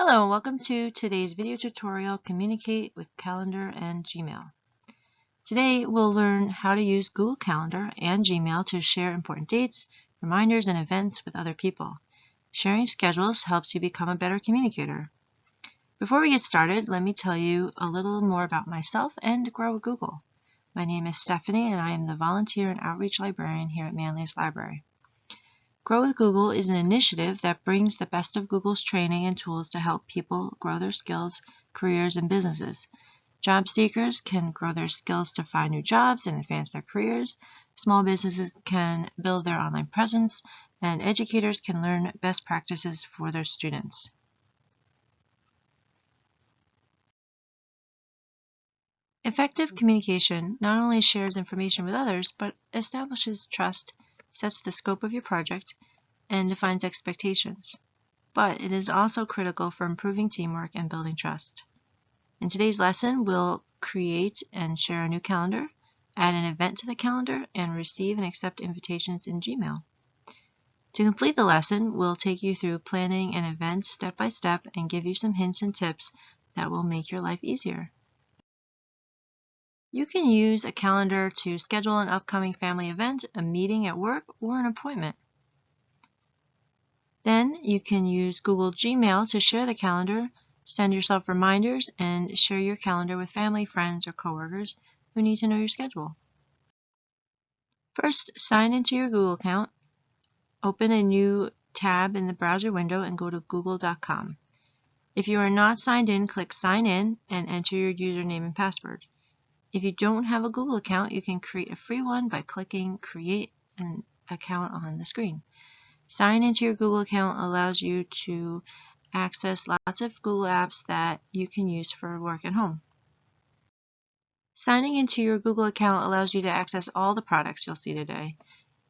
Hello and welcome to today's video tutorial, Communicate with Calendar and Gmail. Today we'll learn how to use Google Calendar and Gmail to share important dates, reminders, and events with other people. Sharing schedules helps you become a better communicator. Before we get started, let me tell you a little more about myself and Grow with Google. My name is Stephanie and I am the Volunteer and Outreach Librarian here at Manlius Library. Grow with Google is an initiative that brings the best of Google's training and tools to help people grow their skills, careers, and businesses. Job seekers can grow their skills to find new jobs and advance their careers. Small businesses can build their online presence, and educators can learn best practices for their students. Effective communication not only shares information with others, but establishes trust, sets the scope of your project, and defines expectations. But it is also critical for improving teamwork and building trust. In today's lesson, we'll create and share a new calendar, add an event to the calendar, and receive and accept invitations in Gmail. To complete the lesson, we'll take you through planning an event step by step and give you some hints and tips that will make your life easier. You can use a calendar to schedule an upcoming family event, a meeting at work, or an appointment. Then you can use Google Gmail to share the calendar, send yourself reminders, and share your calendar with family, friends, or coworkers who need to know your schedule. First, sign into your Google account. Open a new tab in the browser window and go to google.com. If you are not signed in, click Sign In and enter your username and password. If you don't have a Google account, you can create a free one by clicking Create an Account on the screen. Sign into your Google account allows you to access lots of Google apps that you can use for work at home. Signing into your Google account allows you to access all the products you'll see today.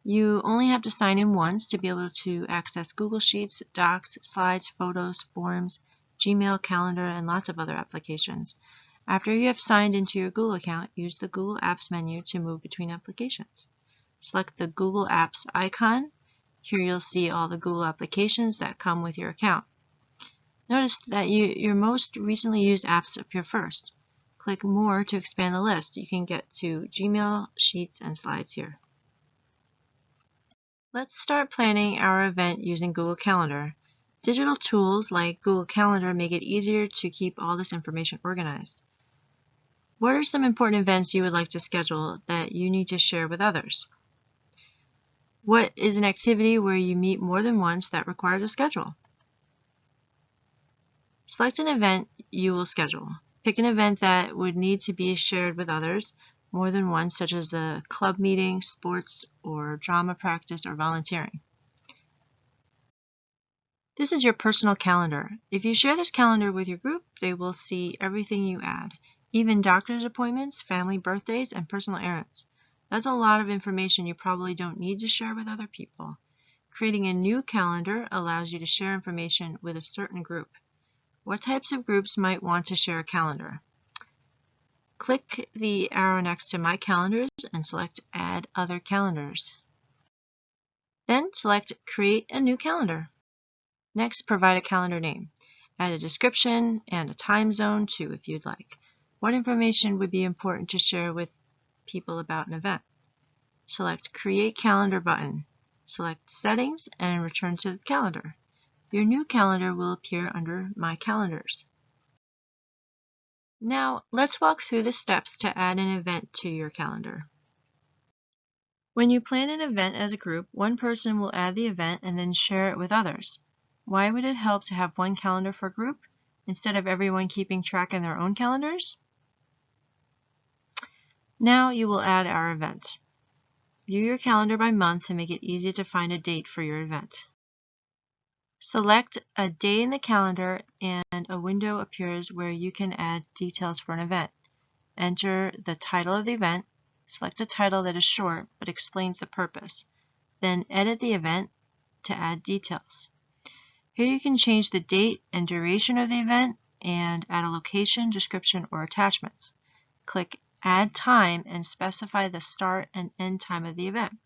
You only have to sign in once to be able to access Google Sheets, Docs, Slides, Photos, Forms, Gmail, Calendar, and lots of other applications. After you have signed into your Google account, use the Google Apps menu to move between applications. Select the Google Apps icon. Here you'll see all the Google applications that come with your account. Notice that your most recently used apps appear first. Click More to expand the list. You can get to Gmail, Sheets, and Slides here. Let's start planning our event using Google Calendar. Digital tools like Google Calendar make it easier to keep all this information organized. What are some important events you would like to schedule that you need to share with others? What is an activity where you meet more than once that requires a schedule? Select an event you will schedule. Pick an event that would need to be shared with others more than once, such as a club meeting, sports, or drama practice, or volunteering. This is your personal calendar. If you share this calendar with your group, they will see everything you add, even doctor's appointments, family birthdays, and personal errands. That's a lot of information you probably don't need to share with other people. Creating a new calendar allows you to share information with a certain group. What types of groups might want to share a calendar? Click the arrow next to My Calendars and select Add Other Calendars. Then select Create a New Calendar. Next, provide a calendar name. Add a description and a time zone too if you'd like. What information would be important to share with people about an event? Select Create Calendar button. Select Settings and return to the calendar. Your new calendar will appear under My Calendars. Now, let's walk through the steps to add an event to your calendar. When you plan an event as a group, one person will add the event and then share it with others. Why would it help to have one calendar for a group instead of everyone keeping track in their own calendars? Now you will add our event. View your calendar by month to make it easy to find a date for your event. Select a day in the calendar and a window appears where you can add details for an event. Enter the title of the event. Select a title that is short but explains the purpose. Then edit the event to add details. Here you can change the date and duration of the event and add a location, description, or attachments. Click Add Time and specify the start and end time of the event.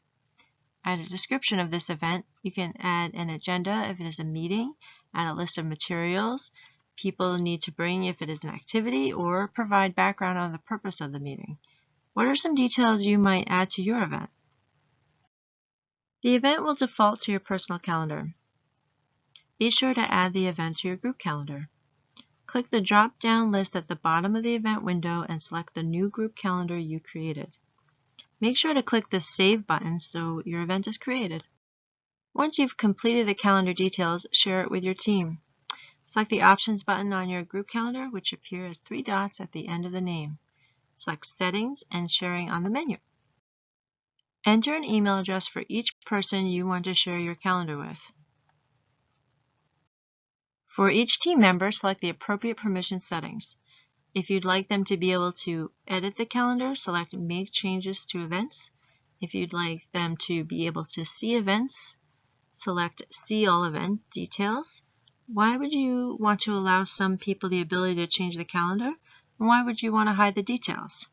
Add a description of this event. You can add an agenda if it is a meeting, add a list of materials, people need to bring if it is an activity, or provide background on the purpose of the meeting. What are some details you might add to your event? The event will default to your personal calendar. Be sure to add the event to your group calendar. Click the drop-down list at the bottom of the event window and select the new group calendar you created. Make sure to click the Save button so your event is created. Once you've completed the calendar details, share it with your team. Select the Options button on your group calendar, which appear as 3 dots at the end of the name. Select Settings and Sharing on the menu. Enter an email address for each person you want to share your calendar with. For each team member, select the appropriate permission settings. If you'd like them to be able to edit the calendar, select Make Changes to Events. If you'd like them to be able to see events, select See All Event Details. Why would you want to allow some people the ability to change the calendar? And why would you want to hide the details?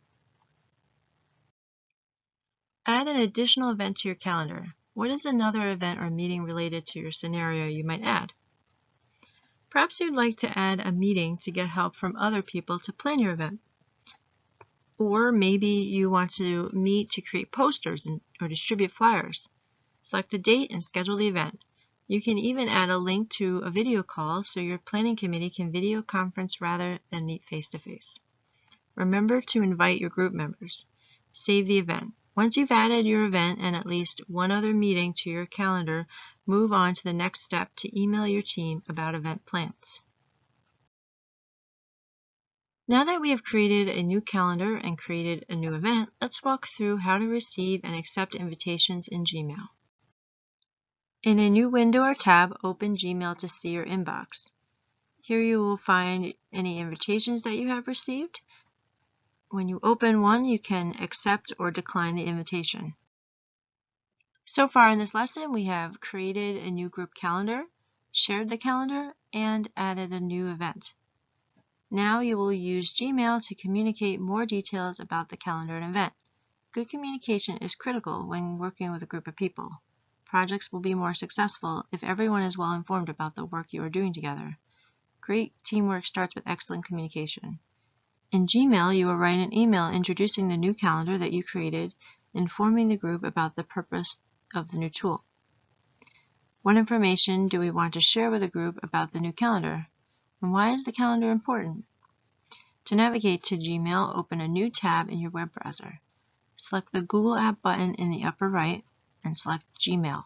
Add an additional event to your calendar. What is another event or meeting related to your scenario you might add? Perhaps you'd like to add a meeting to get help from other people to plan your event. Or maybe you want to meet to create posters or distribute flyers. Select a date and schedule the event. You can even add a link to a video call so your planning committee can video conference rather than meet face-to-face. Remember to invite your group members. Save the event. Once you've added your event and at least one other meeting to your calendar, move on to the next step to email your team about event plans. Now that we have created a new calendar and created a new event, let's walk through how to receive and accept invitations in Gmail. In a new window or tab, open Gmail to see your inbox. Here you will find any invitations that you have received. When you open one, you can accept or decline the invitation. So far in this lesson, we have created a new group calendar, shared the calendar, and added a new event. Now you will use Gmail to communicate more details about the calendar and event. Good communication is critical when working with a group of people. Projects will be more successful if everyone is well informed about the work you are doing together. Great teamwork starts with excellent communication. In Gmail, you will write an email introducing the new calendar that you created, informing the group about the purpose of the new tool. What information do we want to share with the group about the new calendar? And why is the calendar important? To navigate to Gmail, open a new tab in your web browser. Select the Google App button in the upper right and select Gmail.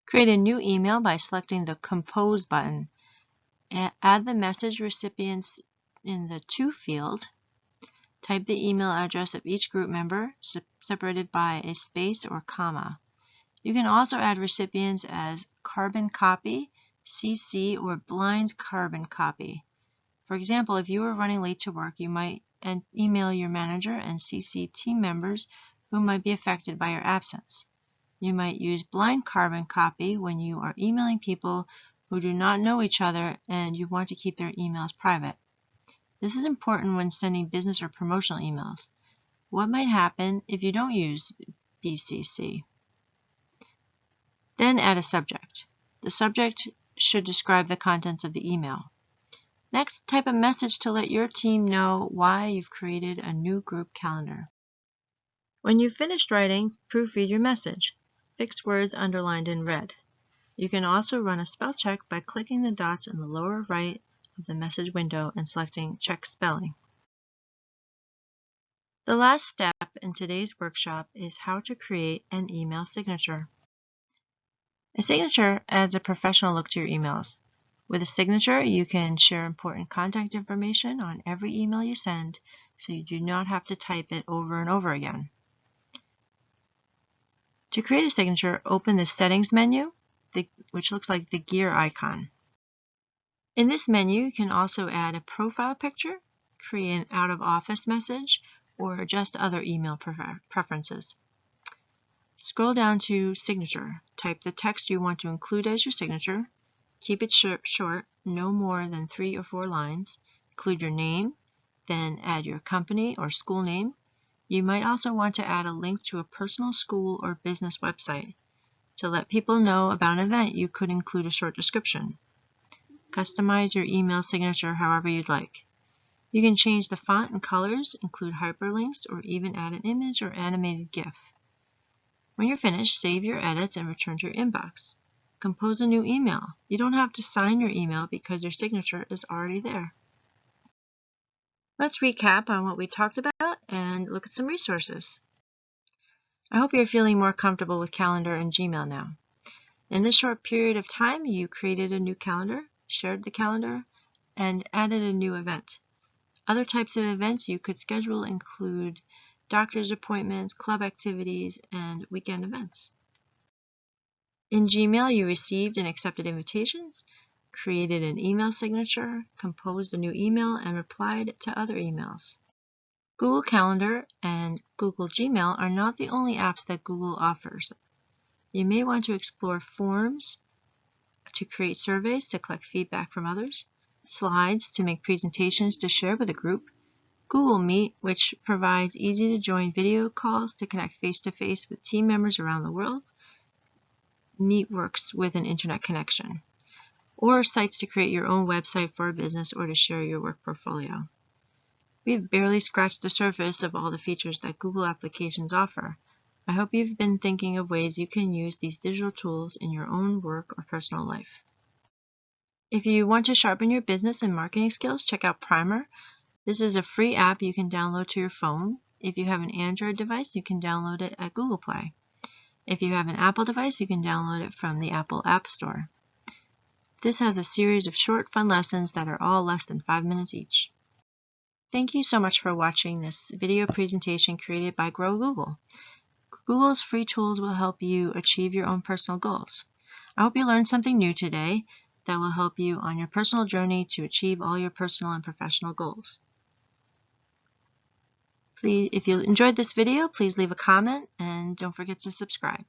Create a new email by selecting the Compose button. Add the message recipients in the To field. Type the email address of each group member, separated by a space or comma. You can also add recipients as carbon copy, CC, or blind carbon copy. For example, if you were running late to work, you might email your manager and CC team members who might be affected by your absence. You might use blind carbon copy when you are emailing people who do not know each other and you want to keep their emails private. This is important when sending business or promotional emails. What might happen if you don't use BCC? Then add a subject. The subject should describe the contents of the email. Next, type a message to let your team know why you've created a new group calendar. When you've finished writing, proofread your message. Fix words underlined in red. You can also run a spell check by clicking the dots in the lower right of the message window and selecting Check Spelling. The last step in today's workshop is how to create an email signature. A signature adds a professional look to your emails. With a signature, you can share important contact information on every email you send, so you do not have to type it over and over again. To create a signature, open the Settings menu, which looks like the gear icon. In this menu, you can also add a profile picture, create an out-of-office message, or adjust other email preferences. Scroll down to Signature. Type the text you want to include as your signature. Keep it short, no more than 3 or 4 lines. Include your name, then add your company or school name. You might also want to add a link to a personal school or business website. To let people know about an event, you could include a short description. Customize your email signature however you'd like. You can change the font and colors, include hyperlinks, or even add an image or animated GIF. When you're finished, save your edits and return to your inbox. Compose a new email. You don't have to sign your email because your signature is already there. Let's recap on what we talked about and look at some resources. I hope you're feeling more comfortable with Calendar and Gmail now. In this short period of time, you created a new calendar, shared the calendar, and added a new event. Other types of events you could schedule include doctor's appointments, club activities, and weekend events. In Gmail, you received and accepted invitations, created an email signature, composed a new email, and replied to other emails. Google Calendar and Google Gmail are not the only apps that Google offers. You may want to explore Forms to create surveys to collect feedback from others, Slides to make presentations to share with a group, Google Meet, which provides easy-to-join video calls to connect face-to-face with team members around the world. Meet works with an internet connection, or sites to create your own website for a business or to share your work portfolio. We've barely scratched the surface of all the features that Google applications offer. I hope you've been thinking of ways you can use these digital tools in your own work or personal life. If you want to sharpen your business and marketing skills, check out Primer. This is a free app you can download to your phone. If you have an Android device, you can download it at Google Play. If you have an Apple device, you can download it from the Apple App Store. This has a series of short, fun lessons that are all less than 5 minutes each. Thank you so much for watching this video presentation created by Grow Google. Google's free tools will help you achieve your own personal goals. I hope you learned something new today that will help you on your personal journey to achieve all your personal and professional goals. Please, if you enjoyed this video, please leave a comment and don't forget to subscribe.